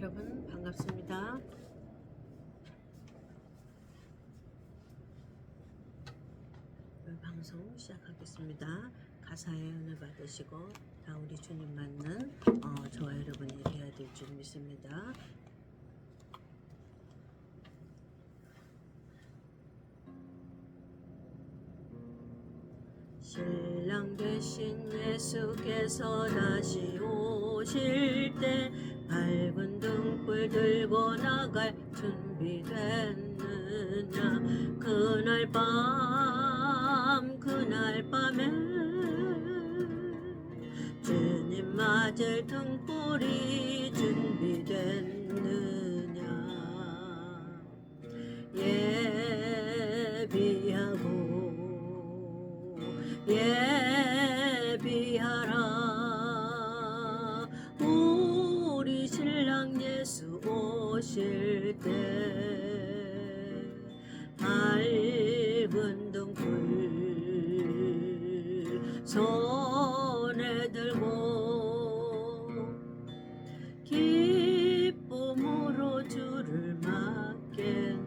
여러분 반갑습니다. 방송 시작하겠습니다. 가사의 은혜 받으시고 다 우리 주님 맞는 저와 여러분이 되어야 될 줄 믿습니다. 신랑 되신 예수께서 다시 오실 때 밝은 등불 들고 나갈 준비됐느냐. 그날 밤에 주님 맞을 등불이 준비됐느냐. 예비하라. 우리 신랑 예수 오실 때 밝은 등불 손에 들고 기쁨으로 주를 맞겠네.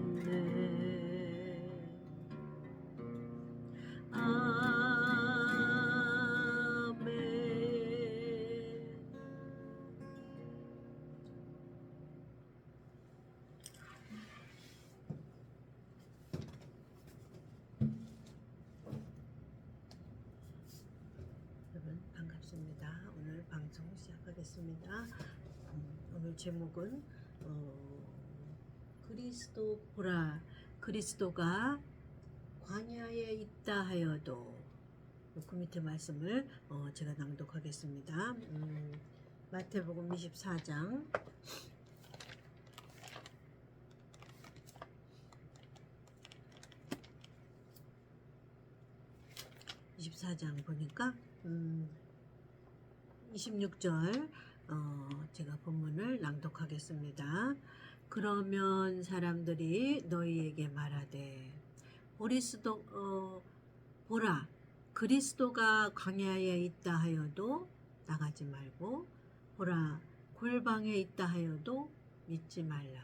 여러분 반갑습니다. 오늘 방송 시작하겠습니다. 오늘 제목은 그리스도 보라. 그리스도가 광야에 있다 하여도, 그 밑에 말씀을 제가 낭독하겠습니다. 마태복음 24장 24장 보니까 26절 제가 본문을 낭독하겠습니다. 그러면 사람들이 너희에게 말하되 보라, 그리스도가 광야에 있다 하여도 나가지 말고, 보라, 골방에 있다 하여도 믿지 말라.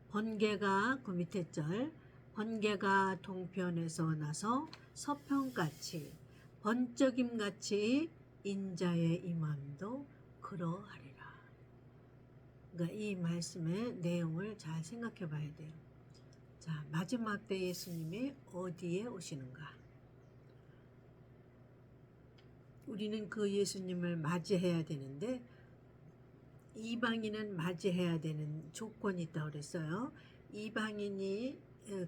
번개가, 그 밑에 절, 번개가 동편에서 나서 서편같이 번쩍임같이 인자의 임함도 그러하리라. 그러니까 이 말씀의 내용을 잘 생각해 봐야 돼요. 자, 마지막 때 예수님이 어디에 오시는가? 우리는 그 예수님을 맞이해야 되는데, 이방인은 맞이해야 되는 조건이 있다고 그랬어요. 이방인이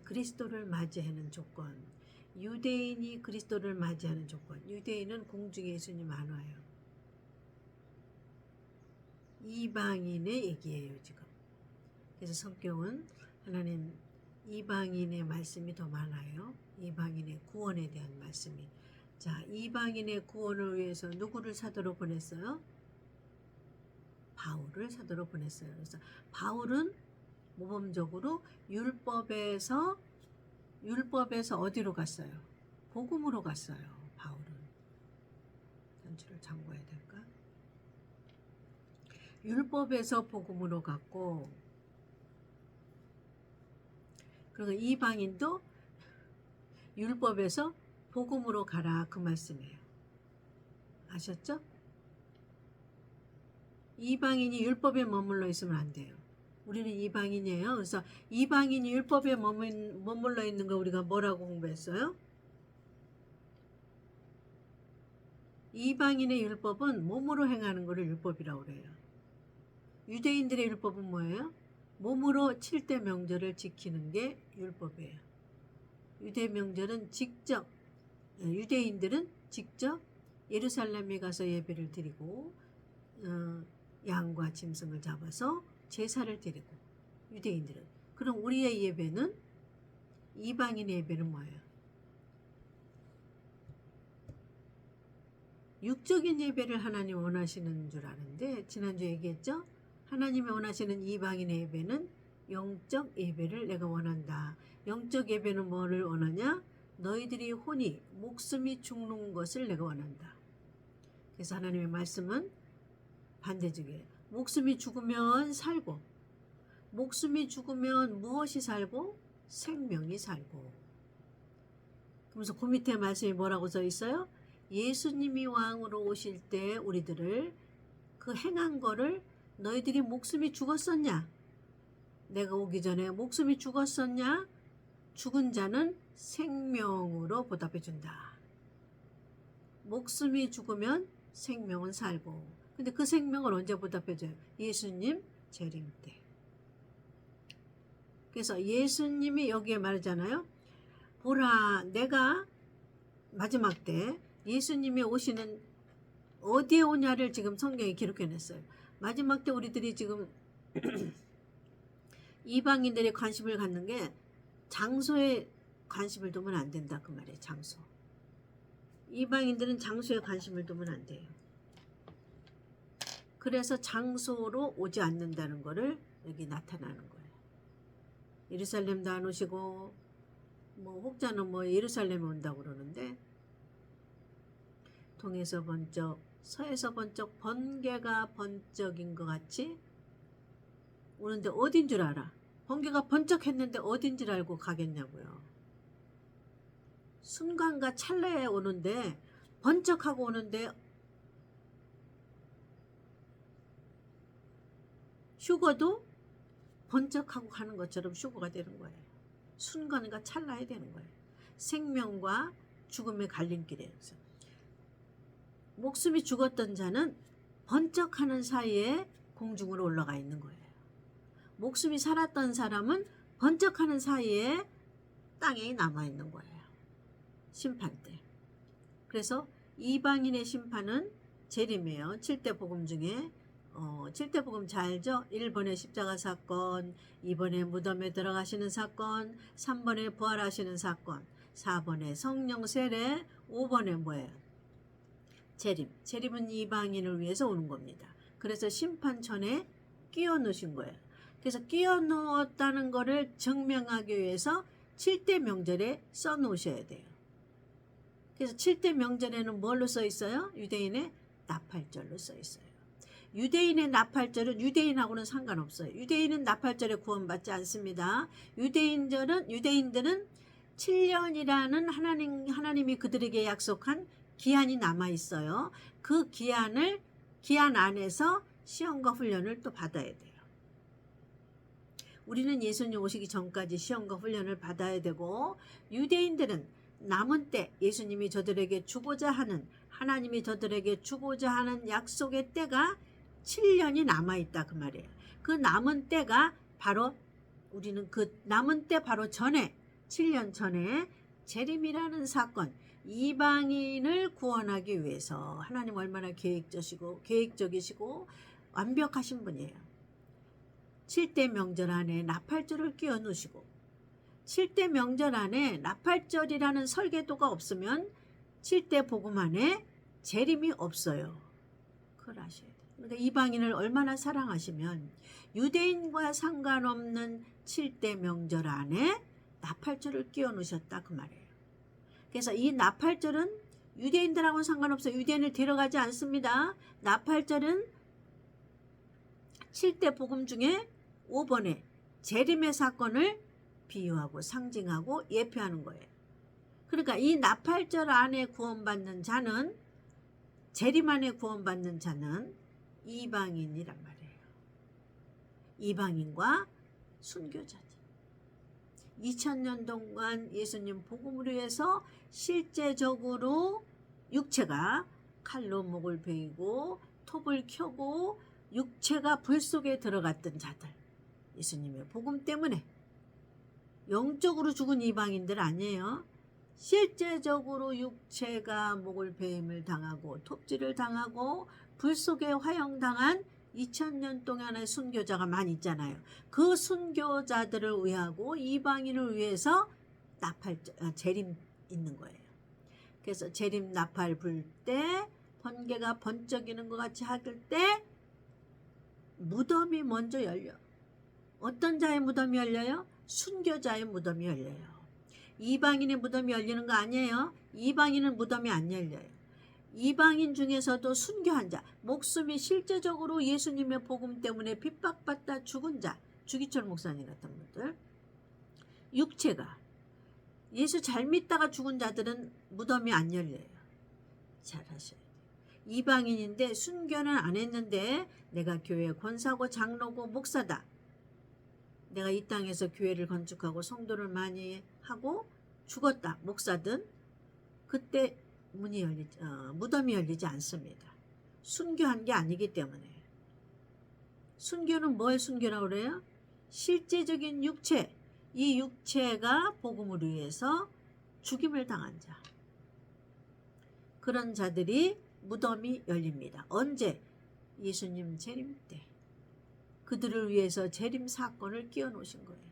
그리스도를 맞이하는 조건, 유대인이 그리스도를 맞이하는 조건. 유대인은 공중에 예수님 안 와요. 이방인의 얘기예요 지금. 그래서 성경은 하나님 이방인의 말씀이 더 많아요. 이방인의 구원에 대한 말씀이. 자, 이방인의 구원을 위해서 누구를 사도로 보냈어요? 바울을 사도로 보냈어요. 그래서 바울은 모범적으로 율법에서 어디로 갔어요? 복음으로 갔어요. 바울은. 단추를 잠궈야 될까? 율법에서 복음으로 갔고, 그리고 이방인도 율법에서 복음으로 가라, 그 말씀이에요. 아셨죠? 이방인이 율법에 머물러 있으면 안 돼요. 우리는 이방인이에요. 그래서 이방인이 율법에 머물러 있는 거 우리가 뭐라고 공부했어요? 이방인의 율법은 몸으로 행하는 것을 율법이라고 그래요. 유대인들의 율법은 뭐예요? 몸으로 7대 명절을 지키는 게 율법이에요. 유대인들은 직접 예루살렘에 가서 예배를 드리고 양과 짐승을 잡아서 제사를 드리고, 유대인들은. 그럼 우리의 예배는, 이방인의 예배는 뭐예요? 육적인 예배를 하나님 원하시는 줄 아는데, 지난주에 얘기했죠? 하나님이 원하시는 이방인의 예배는 영적 예배를 내가 원한다. 영적 예배는 뭐를 원하냐? 너희들이 혼이 목숨이 죽는 것을 내가 원한다. 그래서 하나님의 말씀은 반대쪽이에요. 목숨이 죽으면 살고, 목숨이 죽으면 무엇이 살고? 생명이 살고. 그러면서 그 밑에 말씀이 뭐라고 써 있어요? 예수님이 왕으로 오실 때 우리들을 그 행한 거를 너희들이 목숨이 죽었었냐? 내가 오기 전에 목숨이 죽었었냐? 죽은 자는 생명으로 보답해 준다. 목숨이 죽으면 생명은 살고. 근데 그 생명을 언제 보답해 줘요? 예수님 재림 때. 그래서 예수님이 여기에 말하잖아요. 보라, 내가 마지막 때 예수님이 오시는 어디에 오냐를 지금 성경에 기록해 냈어요. 마지막 때 우리들이 지금 이방인들의 관심을 갖는 게 장소에 관심을 두면 안 된다 그 말이에요. 장소. 이방인들은 장소에 관심을 두면 안 돼요. 그래서 장소로 오지 않는다는 것을 여기 나타나는 거예요. 예루살렘도 안 오시고 뭐 혹자는 뭐 예루살렘에 온다고 그러는데 동에서 번쩍 서에서 번쩍 번개가 번쩍인 것 같이 오는데 어딘 줄 알아? 번개가 번쩍했는데 어딘 줄 알고 가겠냐고요. 순간과 찰나에 오는데 번쩍하고 오는데 휴거도 번쩍하고 가는 것처럼 휴거가 되는 거예요. 순간과 찰나에 되는 거예요. 생명과 죽음의 갈림길에서 목숨이 죽었던 자는 번쩍하는 사이에 공중으로 올라가 있는 거예요. 목숨이 살았던 사람은 번쩍하는 사이에 땅에 남아 있는 거예요. 심판 때. 그래서 이방인의 심판은 재림이에요. 7대 복음 중에 7대 복음 잘 알죠? 1번에 십자가 사건, 2번에 무덤에 들어가시는 사건, 3번에 부활하시는 사건, 4번에 성령 세례, 5번에 뭐예요? 재림. 재림은 이방인을 위해서 오는 겁니다. 그래서 심판천에 끼워 넣으신 거예요. 그래서 끼워 넣었다는 것을 증명하기 위해서 7대 명절에 써 놓으셔야 돼요. 그래서 7대 명절에는 뭘로 써 있어요? 유대인의 나팔절로 써 있어요. 유대인의 나팔절은 유대인하고는 상관없어요. 유대인은 나팔절에 구원받지 않습니다. 유대인들은 7년이라는 하나님이 그들에게 약속한 기한이 남아 있어요. 그 기한 안에서 시험과 훈련을 또 받아야 돼요. 우리는 예수님 오시기 전까지 시험과 훈련을 받아야 되고, 유대인들은 남은 때 예수님이 저들에게 주고자 하는, 하나님이 저들에게 주고자 하는 약속의 때가 7년이 남아있다 그 말이에요. 그 남은 때가 바로 우리는 그 남은 때 바로 전에 7년 전에 재림이라는 사건, 이방인을 구원하기 위해서 하나님 얼마나 계획적이시고 완벽하신 분이에요. 7대 명절 안에 나팔절을 끼워 넣으시고, 7대 명절 안에 나팔절이라는 설계도가 없으면 7대 복음 안에 재림이 없어요. 그걸 아셔야 돼요. 그러니까 이방인을 얼마나 사랑하시면 유대인과 상관없는 7대 명절 안에 나팔절을 끼워 넣으셨다 그 말이에요. 그래서 이 나팔절은 유대인들하고는 상관없어요. 유대인을 데려가지 않습니다. 나팔절은 7대 복음 중에 5번에 재림의 사건을 비유하고 상징하고 예표하는 거예요. 그러니까 이 나팔절 안에 구원받는 자는, 재림 안에 구원받는 자는 이방인이란 말이에요. 이방인과 순교자들. 2000년 동안 예수님 복음을 위해서 실제적으로 육체가 칼로 목을 베이고 톱을 켜고 육체가 불 속에 들어갔던 자들, 예수님의 복음 때문에. 영적으로 죽은 이방인들 아니에요. 실제적으로 육체가 목을 베임을 당하고 톱질을 당하고 불 속에 화형당한 2000년 동안의 순교자가 많이 있잖아요. 그 순교자들을 위하고 이방인을 위해서 재림 있는 거예요. 그래서 재림 나팔 불 때, 번개가 번쩍이는 것 같이 할 때 무덤이 먼저 열려. 어떤 자의 무덤이 열려요? 순교자의 무덤이 열려요. 이방인의 무덤이 열리는 거 아니에요. 이방인은 무덤이 안 열려요. 이방인 중에서도 순교한 자, 목숨이 실제적으로 예수님의 복음 때문에 핍박받다 죽은 자, 주기철 목사님 같은 분들, 육체가 예수 잘 믿다가 죽은 자들은 무덤이 안 열려요. 잘 하셔야 돼요. 이방인인데 순교는 안 했는데 내가 교회 권사고 장로고 목사다. 내가 이 땅에서 교회를 건축하고 성도를 많이 하고 죽었다. 목사든 그때 무덤이 열리지 않습니다. 순교한 게 아니기 때문에. 순교는 뭘 순교라고 그래요? 실제적인 육체. 이 육체가 복음을 위해서 죽임을 당한 자. 그런 자들이 무덤이 열립니다. 언제? 예수님 재림 때. 그들을 위해서 재림 사건을 끼워 놓으신 거예요.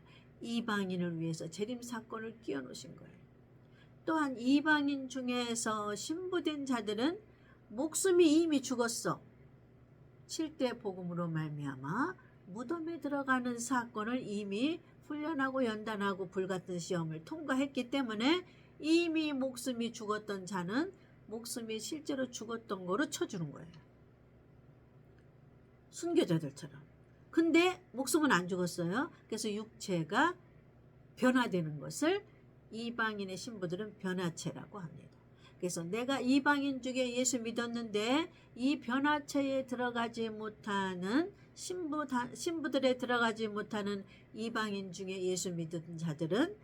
이방인을 위해서 재림 사건을 끼워 놓으신 거예요. 또한 이방인 중에서 신부된 자들은 목숨이 이미 죽었어. 7대 복음으로 말미암아 무덤에 들어가는 사건을 이미 훈련하고 연단하고 불같은 시험을 통과했기 때문에 이미 목숨이 죽었던 자는 목숨이 실제로 죽었던 거로 쳐주는 거예요. 순교자들처럼. 근데 목숨은 안 죽었어요. 그래서 육체가 변화되는 것을 이방인의 신부들은 변화체라고 합니다. 그래서 내가 이방인 중에 예수 믿었는데 이 변화체에 들어가지 못하는 신부들에 들어가지 못하는 이방인 중에 예수 믿은 자들은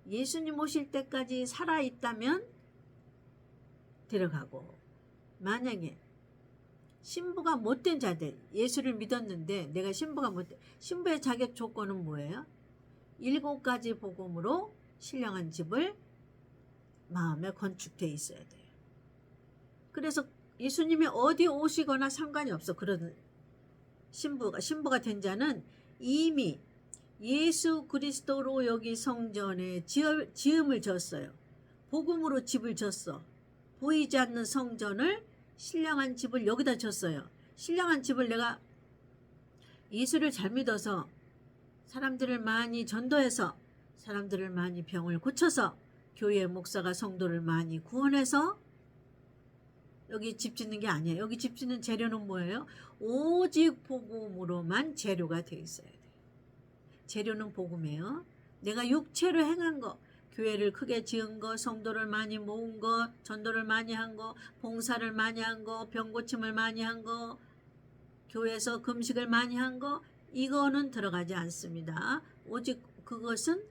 예수님 오실 때까지 살아있다면 들어가고, 만약에 신부가 못된 자들, 예수를 믿었는데 내가 신부가 못된, 신부의 자격 조건은 뭐예요? 7가지 복음으로 신령한 집을 마음에 건축되어 있어야 돼요. 그래서 예수님이 어디 오시거나 상관이 없어. 그런 신부가 된 자는 이미 예수 그리스도로 여기 성전에 지음을 졌어요. 복음으로 집을 졌어. 보이지 않는 성전을, 신령한 집을 여기다 졌어요. 신령한 집을 내가 예수를 잘 믿어서 사람들을 많이 전도해서 사람들을 많이 병을 고쳐서 교회 목사가 성도를 많이 구원해서 여기 집 짓는 게 아니에요. 여기 집 짓는 재료는 뭐예요? 오직 복음으로만 재료가 되어 있어야 돼요. 재료는 복음이에요. 내가 육체로 행한 거, 교회를 크게 지은 거, 성도를 많이 모은 거, 전도를 많이 한 거, 봉사를 많이 한 거, 병 고침을 많이 한 거, 교회에서 금식을 많이 한 거, 이거는 들어가지 않습니다. 오직 그것은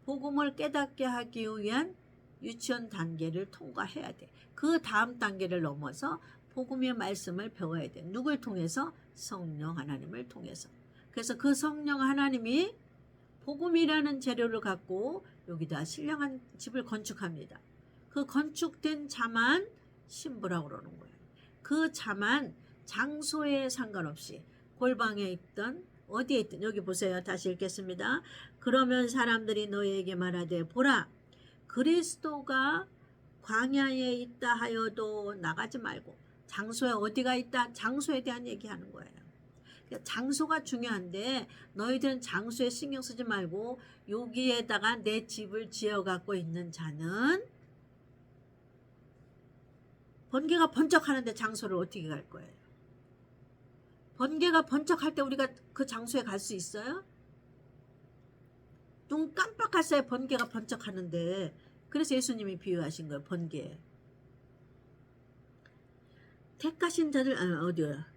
복음을 깨닫게 하기 위한 유치원 단계를 통과해야 돼. 그 다음 단계를 넘어서 복음의 말씀을 배워야 돼. 누굴 통해서? 성령 하나님을 통해서. 그래서 그 성령 하나님이 복음이라는 재료를 갖고 여기다 신령한 집을 건축합니다. 그 건축된 자만 신부라고 그러는 거예요. 그 자만 장소에 상관없이 골방에 있던 어디에 있든, 여기 보세요. 다시 읽겠습니다. 그러면 사람들이 너희에게 말하되 보라, 그리스도가 광야에 있다 하여도 나가지 말고. 장소에 어디가 있다? 장소에 대한 얘기하는 거예요. 장소가 중요한데 너희들은 장소에 신경 쓰지 말고 여기에다가 내 집을 지어 갖고 있는 자는, 번개가 번쩍하는데 장소를 어떻게 갈 거예요? 번개가 번쩍할 때 우리가 그 장소에 갈 수 있어요? 눈 깜빡했어요. 번개가 번쩍하는데. 그래서 예수님이 비유하신 거예요. 번개. 택하신 자들, 어디야?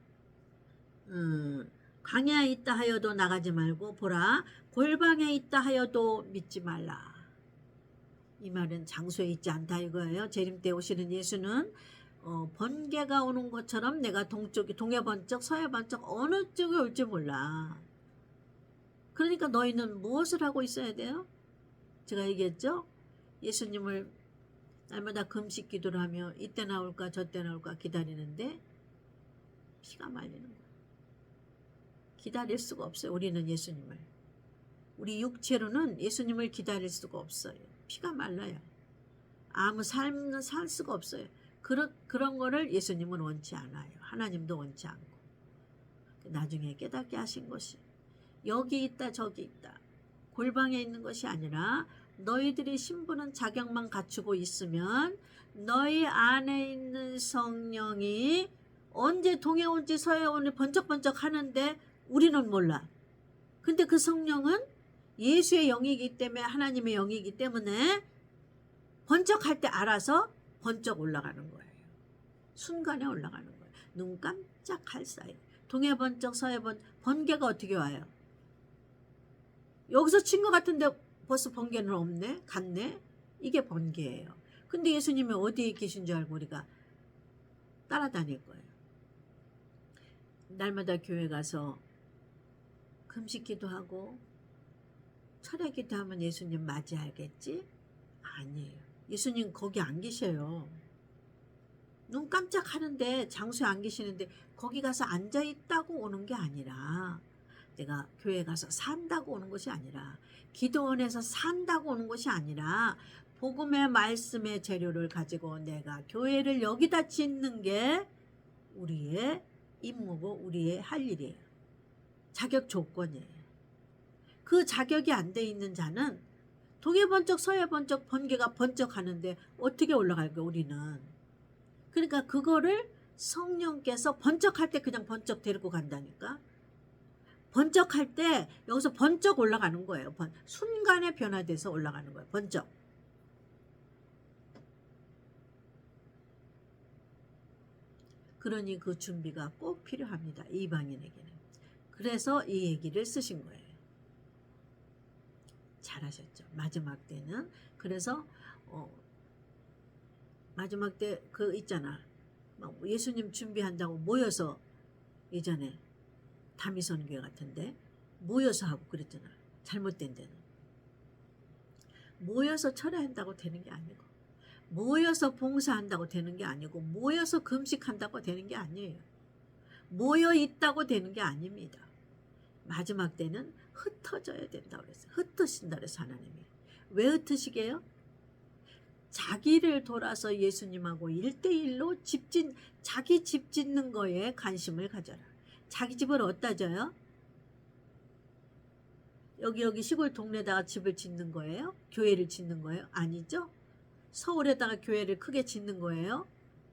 광야에 있다 하여도 나가지 말고 보라, 골방에 있다 하여도 믿지 말라. 이 말은 장소에 있지 않다 이거예요. 재림 때 오시는 예수는 번개가 오는 것처럼 내가 동해 번쩍 서해 번쩍 어느 쪽에 올지 몰라. 그러니까 너희는 무엇을 하고 있어야 돼요? 제가 얘기했죠? 예수님을 날마다 금식 기도를 하며 이때 나올까 저때 나올까 기다리는데 피가 말리는 거예요. 기다릴 수가 없어요. 우리는 예수님을. 우리 육체로는 예수님을 기다릴 수가 없어요. 피가 말라요. 아무 삶은 살 수가 없어요. 그런 거를 예수님은 원치 않아요. 하나님도 원치 않고. 나중에 깨닫게 하신 것이 여기 있다 저기 있다, 골방에 있는 것이 아니라 너희들이 신부는 자격만 갖추고 있으면 너희 안에 있는 성령이 언제 동해 온지 서해 온지 번쩍번쩍 하는데 우리는 몰라. 근데 그 성령은 예수의 영이기 때문에, 하나님의 영이기 때문에 번쩍할 때 알아서 번쩍 올라가는 거예요. 순간에 올라가는 거예요. 눈 깜짝할 사이. 동해 번쩍 서해 번개가 어떻게 와요? 여기서 친 것 같은데 벌써 번개는 없네? 갔네? 이게 번개예요. 근데 예수님이 어디에 계신 줄 알고 우리가 따라다닐 거예요. 날마다 교회 가서 금식기도 하고 철야기도 하면 예수님 맞이하겠지? 아니에요. 예수님 거기 안 계셔요. 눈 깜짝하는데 장소에 안 계시는데 거기 가서 앉아있다고 오는 게 아니라, 내가 교회 가서 산다고 오는 것이 아니라, 기도원에서 산다고 오는 것이 아니라, 복음의 말씀의 재료를 가지고 내가 교회를 여기다 짓는 게 우리의 임무고 우리의 할 일이에요. 자격 조건이에요. 그 자격이 안 돼 있는 자는 동해 번쩍 서해 번쩍 번개가 번쩍하는데 어떻게 올라갈까 우리는. 그러니까 그거를 성령께서 번쩍할 때 그냥 번쩍 데리고 간다니까. 번쩍할 때 여기서 번쩍 올라가는 거예요. 순간에 변화돼서 올라가는 거예요. 번쩍. 그러니 그 준비가 꼭 필요합니다. 이방인에게는. 그래서 이 얘기를 쓰신 거예요. 잘하셨죠. 마지막 때는. 그래서 마지막 때 그 있잖아. 예수님 준비한다고 모여서, 예전에 다미선교회 같은데 모여서 하고 그랬잖아. 잘못된 데는. 모여서 철회한다고 되는 게 아니고, 모여서 봉사한다고 되는 게 아니고, 모여서 금식한다고 되는 게 아니에요. 모여 있다고 되는 게 아닙니다. 마지막 때는 흩어져야 된다고 그랬어요. 흩으신다 그래서 하나님이. 왜 흩으시게요? 자기를 돌아서 예수님하고 1대1로 자기 집 짓는 거에 관심을 가져라. 자기 집을 어디다 져요? 여기 시골 동네에다가 집을 짓는 거예요? 교회를 짓는 거예요? 아니죠? 서울에다가 교회를 크게 짓는 거예요?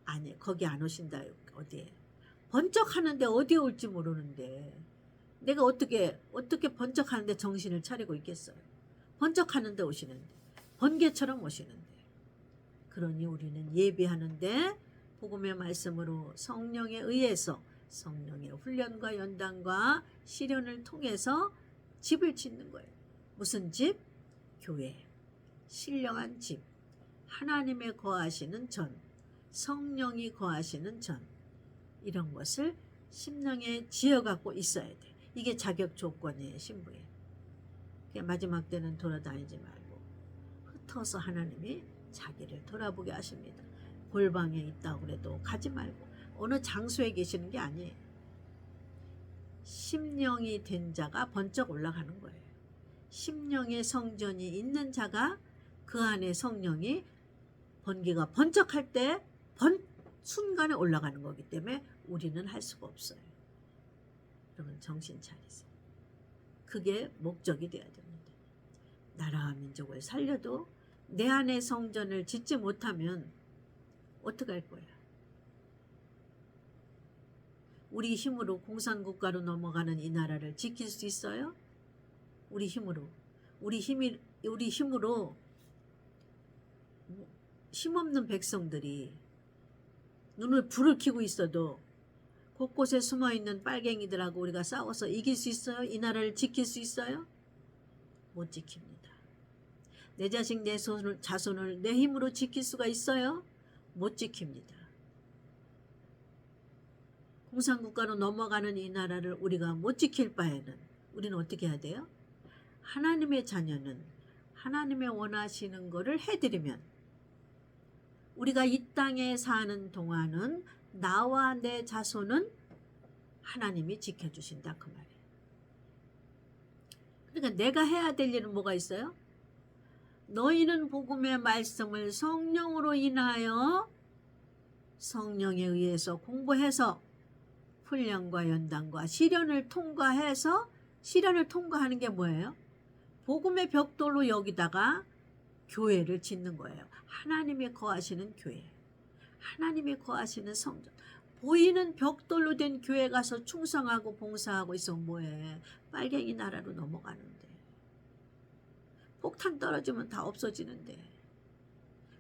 아니, 거기 안 오신다. 어디에? 번쩍하는데 어디에 올지 모르는데 내가 어떻게 번쩍하는데 정신을 차리고 있겠어요? 번쩍하는데 오시는데, 번개처럼 오시는데. 그러니 우리는 예배하는데 복음의 말씀으로 성령에 의해서, 성령의 훈련과 연단과 시련을 통해서 집을 짓는 거예요. 무슨 집? 교회. 신령한 집. 하나님의 거하시는 전, 성령이 거하시는 전, 이런 것을 심령에 지어갖고 있어야 돼. 이게 자격 조건이에요. 신부에. 마지막 때는 돌아다니지 말고 흩어서 하나님이 자기를 돌아보게 하십니다. 골방에 있다고 그래도 가지 말고 어느 장소에 계시는 게 아니에요. 심령이 된 자가 번쩍 올라가는 거예요. 심령의 성전이 있는 자가 그 안에 성령이 번개가 번쩍할 때 순간에 올라가는 거기 때문에 우리는 할 수가 없어요. 여러분 정신 차리세요. 그게 목적이 되어야 됩니다. 나라와 민족을 살려도 내 안에 성전을 짓지 못하면 어떡할 거야? 우리 힘으로 공산국가로 넘어가는 이 나라를 지킬 수 있어요? 우리 힘으로. 우리 힘으로 힘없는 백성들이 눈을 불을 켜고 있어도 곳곳에 숨어있는 빨갱이들하고 우리가 싸워서 이길 수 있어요? 이 나라를 지킬 수 있어요? 못 지킵니다. 내 자식 내 자손을 내 힘으로 지킬 수가 있어요? 못 지킵니다. 공산국가로 넘어가는 이 나라를 우리가 못 지킬 바에는 우리는 어떻게 해야 돼요? 하나님의 자녀는 하나님의 원하시는 거를 해드리면, 우리가 이 땅에 사는 동안은 나와 내 자손은 하나님이 지켜주신다 그 말이에요. 그러니까 내가 해야 될 일은 뭐가 있어요? 너희는 복음의 말씀을 성령으로 인하여 성령에 의해서 공부해서 훈련과 연단과 시련을 통과해서, 시련을 통과하는 게 뭐예요? 복음의 벽돌로 여기다가 교회를 짓는 거예요. 하나님이 거하시는 교회. 하나님이 거하시는 성전. 보이는 벽돌로 된 교회 가서 충성하고 봉사하고 있으면 뭐해. 빨갱이 나라로 넘어가는데. 폭탄 떨어지면 다 없어지는데.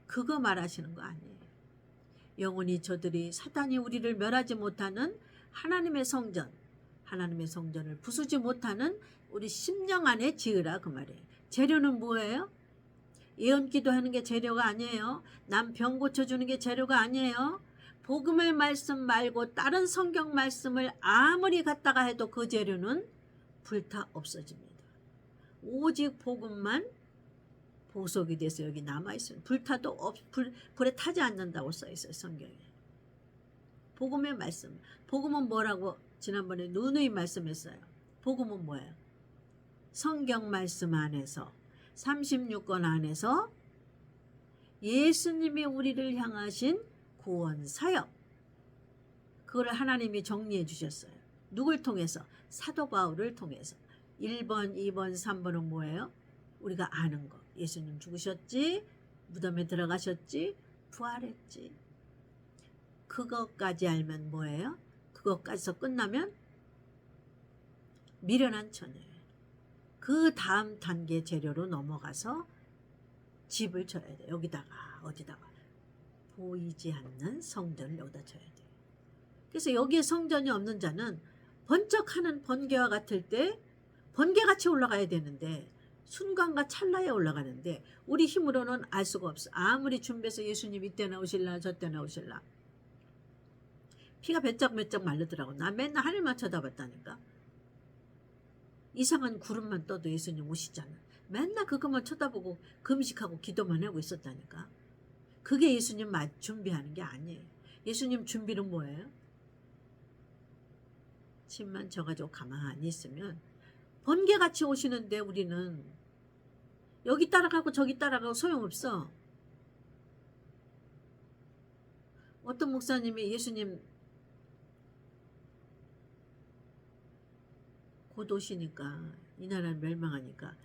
그거 말하시는 거 아니에요. 영원히 저들이 사단이 우리를 멸하지 못하는 하나님의 성전, 하나님의 성전을 부수지 못하는 우리 심령 안에 지으라 그 말이에요. 재료는 뭐예요? 예언 기도하는 게 재료가 아니에요. 남 병 고쳐주는 게 재료가 아니에요. 복음의 말씀 말고 다른 성경 말씀을 아무리 갖다가 해도 그 재료는 불타 없어집니다. 오직 복음만 보석이 돼서 여기 남아있어요. 불타도 불에 타지 않는다고 써있어요. 성경에. 복음의 말씀. 복음은 뭐라고 지난번에 누누이 말씀했어요. 복음은 뭐예요? 성경 말씀 안에서 36권 안에서 예수님이 우리를 향하신 구원 사역, 그걸 하나님이 정리해 주셨어요. 누굴 통해서? 사도 바울을 통해서. 1번, 2번, 3번은 뭐예요? 우리가 아는 거. 예수님 죽으셨지, 무덤에 들어가셨지, 부활했지. 그것까지 알면 뭐예요? 그것까지서 끝나면 미련한 처녀예요. 그 다음 단계 재료로 넘어가서 집을 져야 돼요. 여기다가 어디다가 보이지 않는 성전을 여기다 져야 돼요. 그래서 여기에 성전이 없는 자는 번쩍하는 번개와 같을 때 번개같이 올라가야 되는데 순간과 찰나에 올라가는데 우리 힘으로는 알 수가 없어. 아무리 준비해서 예수님 이때 나오실라 저때 나오실라. 피가 배쩍배쩍 마르더라고. 나 맨날 하늘만 쳐다봤다니까. 이상한 구름만 떠도 예수님 오시잖아. 맨날 그것만 쳐다보고 금식하고 기도만 하고 있었다니까. 그게 예수님 준비하는 게 아니에요. 예수님 준비는 뭐예요? 침만 져가지고 가만히 있으면 번개같이 오시는데 우리는 여기 따라가고 저기 따라가고 소용없어. 어떤 목사님이 예수님 곧 오시니까 이 나라는 멸망하니까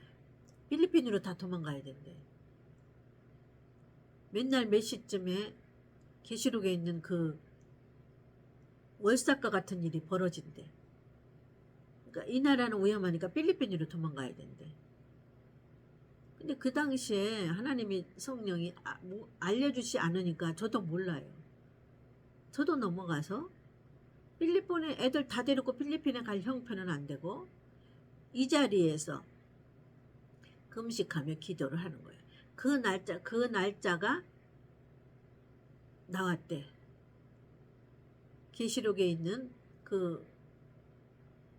필리핀으로 다 도망가야 된대. 맨날 몇 시쯤에 계시록에 있는 그 월삭과 같은 일이 벌어진대. 그러니까 이 나라는 위험하니까 필리핀으로 도망가야 된대. 근데 그 당시에 하나님이 성령이 알려주지 않으니까 저도 몰라요. 저도 넘어가서 필리핀에 애들 다 데리고 필리핀에 갈 형편은 안 되고 이 자리에서 금식하며 기도를 하는 거예요. 그 날짜가 나왔대. 계시록에 있는 그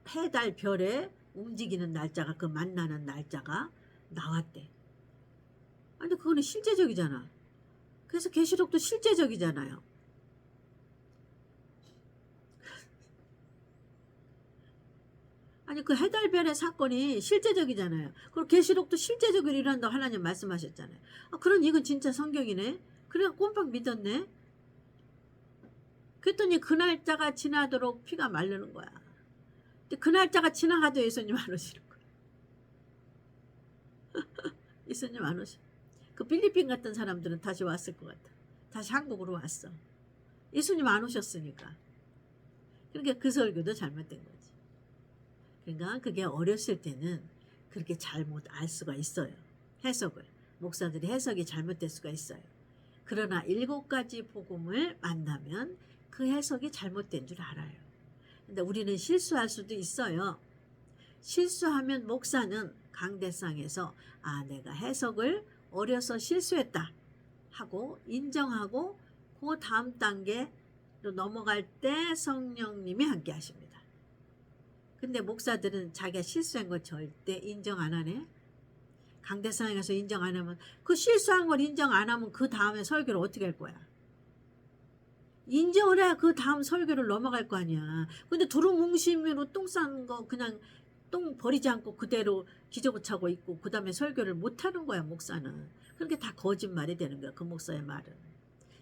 해달 별에 움직이는 날짜가, 그 만나는 날짜가 나왔대. 아니 그거는 실제적이잖아. 그래서 계시록도 실제적이잖아요. 아니 그 해달별의 사건이 실제적이잖아요. 그리고 계시록도 실제적으로 일어난다고 하나님 말씀하셨잖아요. 아, 그런 이건 진짜 성경이네. 그래 꼼빡 믿었네. 그랬더니 그 날짜가 지나도록 피가 마르는 거야. 근데 그 날짜가 지나가도 예수님 안 오시는 거야. 예수님 안 오시. 그 필리핀 같은 사람들은 다시 왔을 것 같아. 다시 한국으로 왔어. 예수님 안 오셨으니까. 그러니까 그 설교도 잘못된 거지. 그러니까 그게 어렸을 때는 그렇게 잘못 알 수가 있어요. 해석을. 목사들이 해석이 잘못될 수가 있어요. 그러나 7가지 복음을 만나면 그 해석이 잘못된 줄 알아요. 근데 우리는 실수할 수도 있어요. 실수하면 목사는 강대상에서 내가 해석을 어려서 실수했다 하고 인정하고 그 다음 단계로 넘어갈 때 성령님이 함께 하십니다. 근데 목사들은 자기가 실수한 걸 절대 인정 안 하네. 강대상에 가서 인정 안 하면 그 실수한 걸 인정 안 하면 그 다음에 설교를 어떻게 할 거야? 인정을 해야 그 다음 설교를 넘어갈 거 아니야. 근데 두루뭉실로 똥 싸는 거 그냥 똥 버리지 않고 그대로 기저귀차고 있고 그 다음에 설교를 못하는 거야 목사는. 그렇게 다 거짓말이 되는 거야. 그 목사의 말은.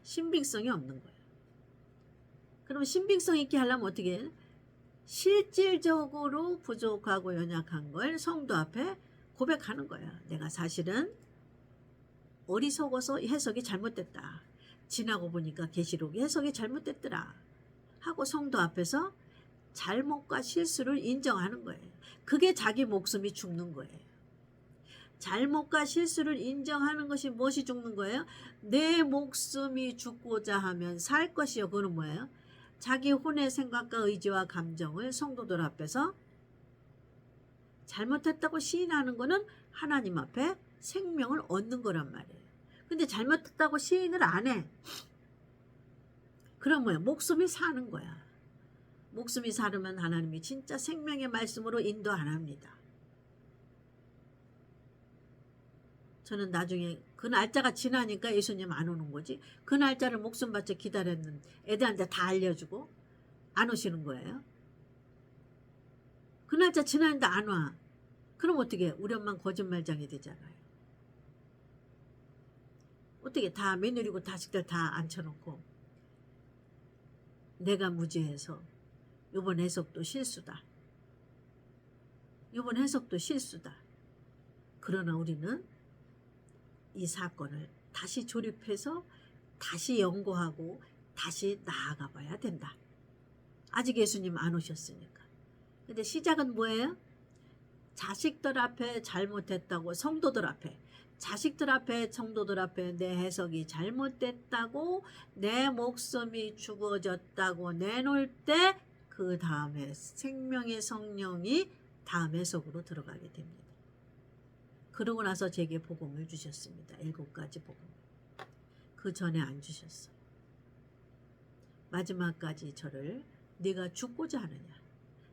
신빙성이 없는 거야. 그럼 신빙성 있게 하려면 어떻게 해? 실질적으로 부족하고 연약한 걸 성도 앞에 고백하는 거야. 내가 사실은 어리석어서 해석이 잘못됐다. 지나고 보니까 계시록이 해석이 잘못됐더라. 하고 성도 앞에서 잘못과 실수를 인정하는 거예요. 그게 자기 목숨이 죽는 거예요. 잘못과 실수를 인정하는 것이 무엇이 죽는 거예요? 내 목숨이 죽고자 하면 살 것이요. 그거는 뭐예요? 자기 혼의 생각과 의지와 감정을 성도들 앞에서 잘못했다고 시인하는 거는 하나님 앞에 생명을 얻는 거란 말이에요. 근데 잘못했다고 시인을 안 해. 그럼 뭐야? 목숨이 사는 거야. 목숨이 사르면 하나님이 진짜 생명의 말씀으로 인도 안 합니다. 저는 나중에 그 날짜가 지나니까 예수님 안 오는 거지. 그 날짜를 목숨 바쳐 기다렸는 애들한테 다 알려주고 안 오시는 거예요. 그 날짜 지나는데 안 와. 그럼 어떻게? 우리 엄마는 거짓말장이 되잖아요. 어떻게 다 며느리고 자식들 다 앉혀놓고 내가 무죄해서 이번 해석도 실수다. 이번 해석도 실수다. 그러나 우리는 이 사건을 다시 조립해서 다시 연구하고 다시 나아가 봐야 된다. 아직 예수님 안 오셨으니까. 근데 시작은 뭐예요? 자식들 앞에 잘못했다고 성도들 앞에 자식들 앞에 성도들 앞에 내 해석이 잘못됐다고 내 목숨이 죽어졌다고 내놓을 때 그 다음에 생명의 성령이 다음 해석으로 들어가게 됩니다. 그러고 나서 제게 복음을 주셨습니다. 7가지 복음. 그 전에 안 주셨어요. 마지막까지 저를 네가 죽고자 하느냐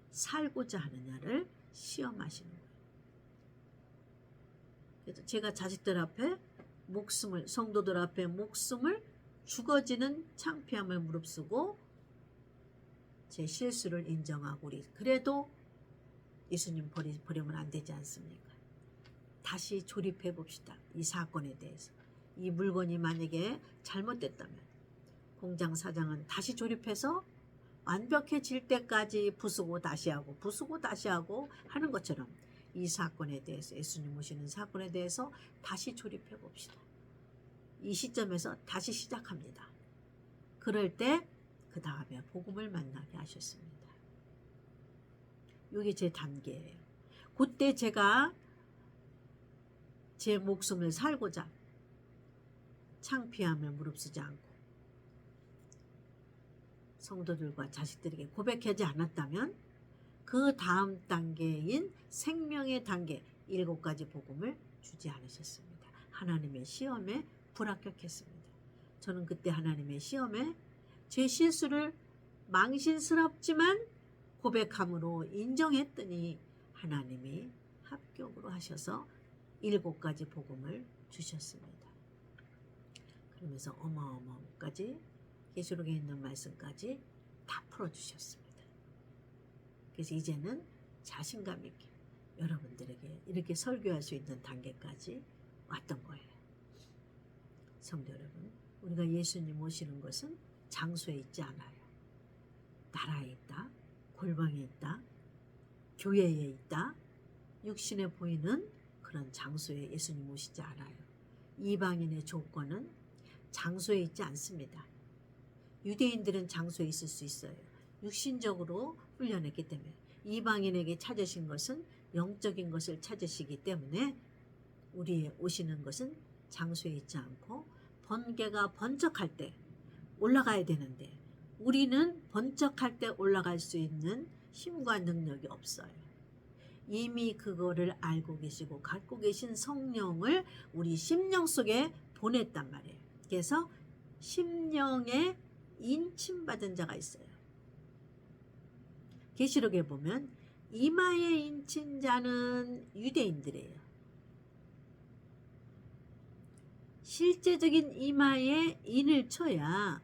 살고자 하느냐를 시험하시는 거예요. 그래서 제가 자식들 앞에 목숨을 성도들 앞에 목숨을 죽어지는 창피함을 무릅쓰고 제 실수를 인정하고 우리 그래도 예수님 버리면 안 되지 않습니까? 다시 조립해 봅시다. 이 사건에 대해서. 이 물건이 만약에 잘못됐다면 공장 사장은 다시 조립해서 완벽해질 때까지 부수고 다시 하고 하는 것처럼 이 사건에 대해서 예수님 오시는 사건에 대해서 다시 조립해 봅시다. 이 시점에서 다시 시작합니다. 그럴 때 그 다음에 복음을 만나게 하셨습니다. 이게 제 단계예요. 그때 제가 제 목숨을 살고자 창피함을 무릅쓰지 않고 성도들과 자식들에게 고백하지 않았다면 그 다음 단계인 생명의 단계 7가지 복음을 주지 않으셨습니다. 하나님의 시험에 불합격했습니다. 저는 그때 하나님의 시험에 제 실수를 망신스럽지만 고백함으로 인정했더니 하나님이 합격으로 하셔서 7가지 복음을 주셨습니다. 그러면서 어마어마하까지 계시록에 있는 말씀까지 다 풀어주셨습니다. 그래서 이제는 자신감 있게 여러분들에게 이렇게 설교할 수 있는 단계까지 왔던 거예요. 성도 여러분, 우리가 예수님 오시는 것은 장소에 있지 않아요. 나라에 있다, 골방에 있다, 교회에 있다, 육신에 보이는 그런 장소에 예수님 오시지 않아요. 이방인의 조건은 장소에 있지 않습니다. 유대인들은 장소에 있을 수 있어요. 육신적으로 훈련했기 때문에. 이방인에게 찾으신 것은 영적인 것을 찾으시기 때문에 우리의 오시는 것은 장소에 있지 않고 번개가 번쩍할 때 올라가야 되는데 우리는 번쩍할 때 올라갈 수 있는 힘과 능력이 없어요. 이미 그거를 알고 계시고 갖고 계신 성령을 우리 심령 속에 보냈단 말이에요. 그래서 심령에 인침받은 자가 있어요. 계시록에 보면 이마에 인친 자는 유대인들이에요. 실제적인 이마에 인을 쳐야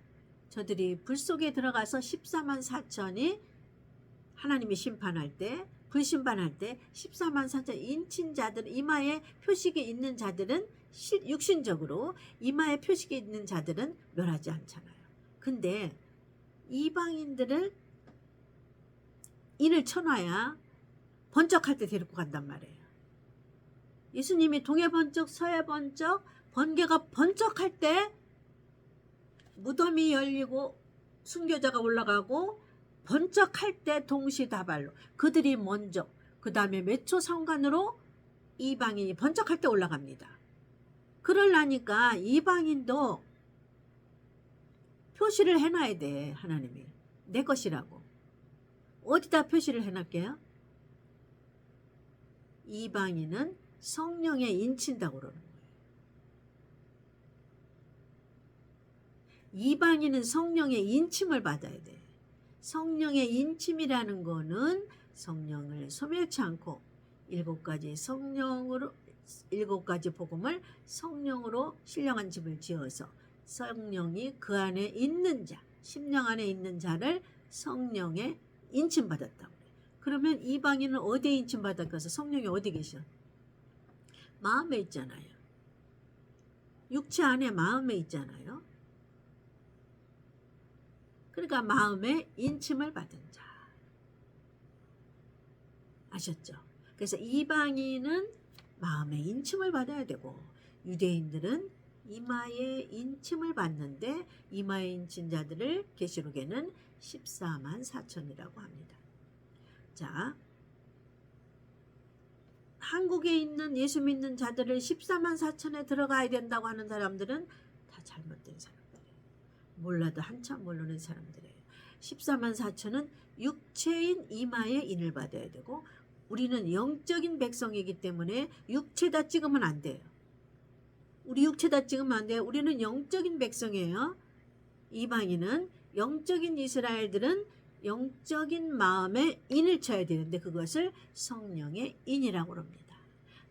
저들이 불 속에 들어가서 14만 4천이 하나님이 심판할 때 불심판할 때 14만 4천 인친 자들 이마에 표식이 있는 자들은 육신적으로 이마에 표식이 있는 자들은 멸하지 않잖아요. 근데 이방인들을 인을 쳐놔야 번쩍할 때 데리고 간단 말이에요. 예수님이 동해 번쩍 서해 번쩍 번개가 번쩍할 때 무덤이 열리고 순교자가 올라가고 번쩍할 때 동시다발로 그들이 먼저 그 다음에 몇 초 상관으로 이방인이 번쩍할 때 올라갑니다. 그러려니까 이방인도 표시를 해놔야 돼. 하나님이 내 것이라고. 어디다 표시를 해놨게요? 이방인은 성령에 인친다고 그러는 거예요. 이방인은 성령의 인침을 받아야 돼. 성령의 인침이라는 거는 성령을 소멸치 않고 7가지 복음을 성령으로 신령한 집을 지어서 성령이 그 안에 있는 자, 심령 안에 있는 자를 성령에 인침받았다고 그래요. 그러면 이방인은 어디에 인침받았겠어? 성령이 어디 계셔? 마음에 있잖아요. 육체 안에 마음에 있잖아요. 그러니까 마음에 인침을 받은 자. 아셨죠? 그래서 이방인은 마음에 인침을 받아야 되고 유대인들은 이마에 인침을 받는데 이마에 인친 자들을 계시록에는 14만 4천이라고 합니다. 자, 한국에 있는 예수 믿는 자들을 14만 4천에 들어가야 된다고 하는 사람들은 다 잘못된 사람들이에요. 몰라도 한참 모르는 사람들이에요. 14만 4천은 육체인 이마에 인을 받아야 되고 우리는 영적인 백성이기 때문에 육체다 찍으면 안 돼요. 우리 육체다 찍으면 안 돼요. 우리는 영적인 백성이에요. 이방인은 영적인 이스라엘들은 영적인 마음에 인을 쳐야 되는데 그것을 성령의 인이라고 합니다.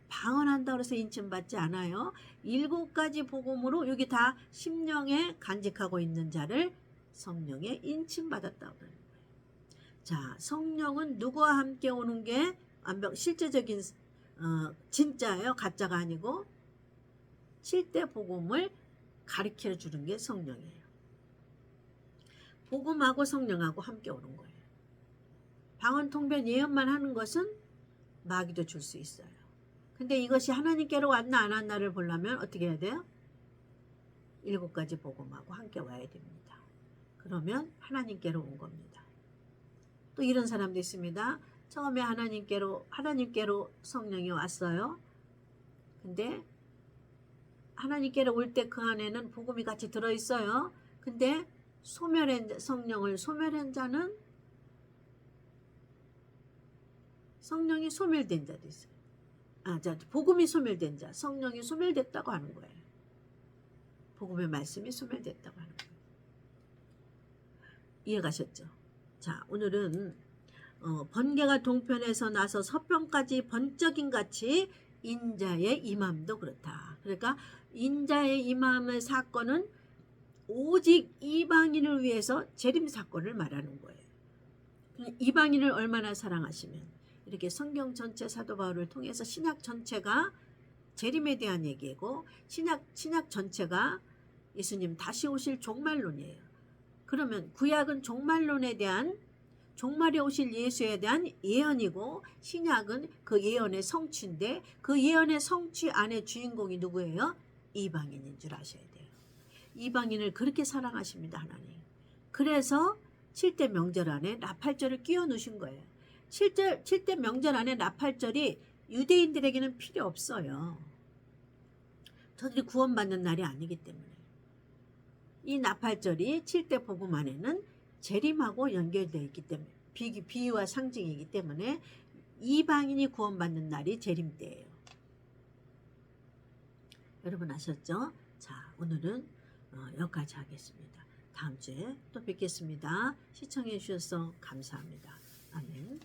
방언한다고 해서 인침받지 않아요. 7가지 복음으로 여기 다 심령에 간직하고 있는 자를 성령의 인침받았다고 하는 거예요. 자, 성령은 누구와 함께 오는 게 실제적인 진짜예요. 가짜가 아니고 7대 복음을 가르쳐 주는 게 성령이에요. 복음하고 성령하고 함께 오는 거예요. 방언 통변 예언만 하는 것은 마귀도 줄 수 있어요. 근데 이것이 하나님께로 왔나 안 왔나를 보려면 어떻게 해야 돼요? 7가지 복음하고 함께 와야 됩니다. 그러면 하나님께로 온 겁니다. 또 이런 사람도 있습니다. 처음에 하나님께로 성령이 왔어요. 근데 하나님께로 올 때 그 안에는 복음이 같이 들어있어요. 근데 성령을 소멸한 자는 성령이 소멸된 자도 있어요. 복음이 소멸된 자, 성령이 소멸됐다고 하는 거예요. 복음의 말씀이 소멸됐다고 하는 거예요. 이해가셨죠? 자, 오늘은 번개가 동편에서 나서 서편까지 번쩍임 같이 인자의 임함도 그렇다. 그러니까 인자의 임함의 사건은 오직 이방인을 위해서 재림 사건을 말하는 거예요. 이방인을 얼마나 사랑하시면 이렇게 성경 전체 사도 바울을 통해서 신약 전체가 재림에 대한 얘기고 신약 전체가 예수님 다시 오실 종말론이에요. 그러면 구약은 종말론에 대한 종말에 오실 예수에 대한 예언이고 신약은 그 예언의 성취인데 그 예언의 성취 안에 주인공이 누구예요? 이방인인 줄 아셔야 돼요. 이방인을 그렇게 사랑하십니다. 하나님. 그래서 7대 명절 안에 나팔절을 끼워 넣으신 거예요. 7대 명절 안에 나팔절이 유대인들에게는 필요 없어요. 저들이 구원받는 날이 아니기 때문에. 이 나팔절이 7대 복음 안에는 재림하고 연결되어 있기 때문에 비유와 상징이기 때문에 이방인이 구원받는 날이 재림 때예요. 여러분 아셨죠? 자, 오늘은 여기까지 하겠습니다. 다음 주에 또 뵙겠습니다. 시청해 주셔서 감사합니다. 아멘.